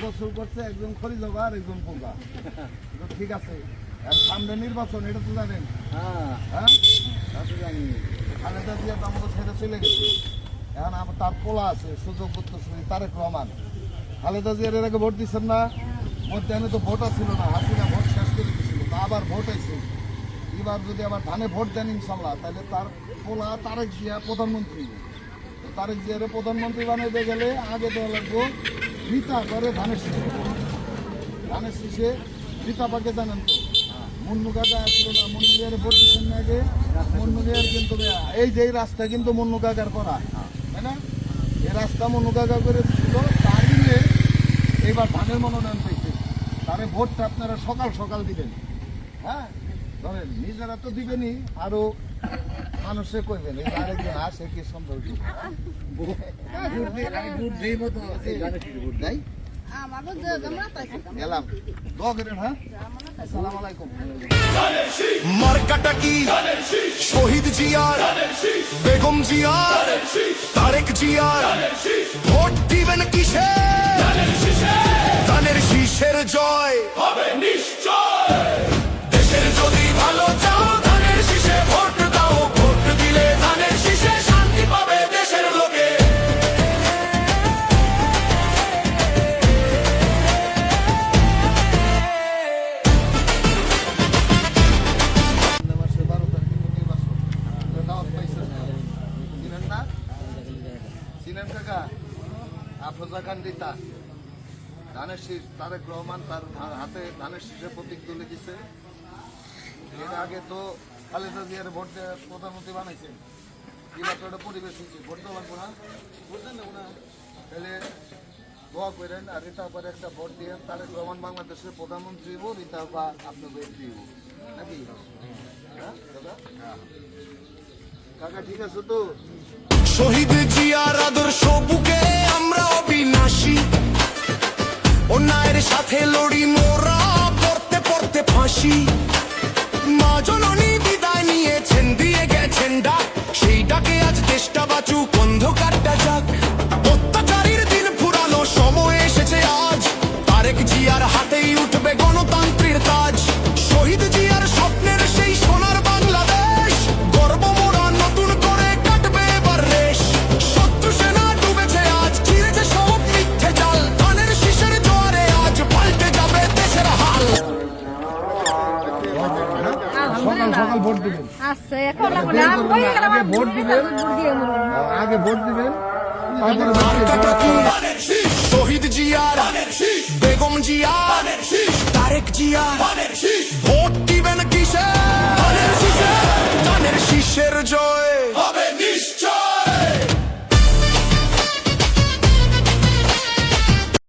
গোসল করছে, একজন খড়ি জগা আর একজন পোকা। ঠিক আছে, সামনে নির্বাচন, এটা তো জানেন। হ্যাঁ, জানি। খালেদা জিয়া তো আমাদের ছেড়ে চলে গেছে, এখন আমার তার পোলা আছে সুযোগ উত্তরসূরি তারেক রহমান। খালেদা জিয়ার এর আগে ভোট দিচ্ছেন না, মধ্যাহ্নে তো ভোট ছিল না, হাসিনা ভোট শেষ করে দিচ্ছিল, তা আবার ভোট হয়েছে। এবার যদি আবার ধানে ভোট দেন ইনশাল্লাহ, তাহলে তার পোলা তারেক জিয়া প্রধানমন্ত্রী। তারেক জিয়ারে প্রধানমন্ত্রী বানাইতে গেলে আগে দেওয়া লাগবো রিতা করে ধানের শীষে। ধানের শীষে রিতা পাকে জানেন তো, মুন্নু কাকা আসলো না, মুন্নু জিয়ারে ভোট দিচ্ছেন না আগে। মুন্নু জিয়ার কিন্তু এই যে রাস্তা কিন্তু মুন্নু কাকার করা, তাই না? এই রাস্তা মুন্নু কাকা করে দিচ্ছিল, তারই মেয়ে এইবার ধানের মনোনয়ন পেয়েছে। তারে ভোটটা আপনারা সকাল সকাল দিবেন। হ্যাঁ, ধরেন নিজেরা তো দিবেনই, আরো মানুষে কইবেন এই আরেকজন আসে কি সম্ভব গেলাম দোয়া করেন। হ্যাঁ, আসসালামু আলাইকুম। মার্কাটা কি শহীদ জিয়ার, বেগম জিয়ার, তারেক জিয়ার, ভোট দিবেন কিসে? ধানের শীষের জয় হবে নিশ্চয়। দেশের যদি ভালো চাও ধানের শীষে ভোট দাও, ভোট দিলে ধানের শীষে শান্তি পাবে দেশের লোকে। মাসে 12 তারিখ নির্বাচন, দাওয়াত পাইছেন চিনেন না? চিনেন কাকা? আফরোজা খান রিতা, ধানের শীষ, তারেক রহমান তার হাতে ধানের শীষের প্রতীক তুলে দিছে। এর আগে তো খালেদা জিয়ার ভোট দিয়ে প্রধানমন্ত্রী বানাইছেন, এবার তো একটা পরিবেশ হয়েছে, ভোট দেওয়া লাগবো না, বুঝলেন না? তাহলে দোয়া করেন আর রিতা পরে একটা ভোট দিয়ে তারেক রহমান বাংলাদেশের প্রধানমন্ত্রী হবো, রিতা বা আপনার এমপি হবো নাকি? হ্যাঁ দাদা, কাকা ঠিক আছে তো? শহীদ জিয়ার আদর্শ বুকে আমরা অবিনাশী, অন্যায়ের সাথে লড়ি মোরা পড়তে পড়তে ফাঁসি। মা জননী বিদায় নিয়েছেন, দিয়ে গেছেন ডাক, সেই ডাকে আজ দেশটা বাঁচুক, অন্ধকারটা যাক। অত্যাচারীর দিন ফুরালো, সময় এসেছে আজ, তারেক জিয়ার হাতেই উঠবে গণতন্ত্রের তাজ। শহীদ জিয়ার স্বপ্নের সেই সোনার বাংলাদেশ, গর্ব মোরা নতুন করে কাটবে এবার রেশ। শত্রু সেনা ডুবেছে আজ, ছিঁড়েছে সব মিথ্যে জাল, ধানের শীষের জোয়ারে আজ পাল্টে যাবে দেশের হাল। সকাল সকাল ভোট দিবেন। আচ্ছা, এখন আগে ভোট দিবেন, আগে ভোট দিবেন। মার্কাটা কি শহীদ জিয়ার, বেগম জিয়ার, তারেক জিয়ার,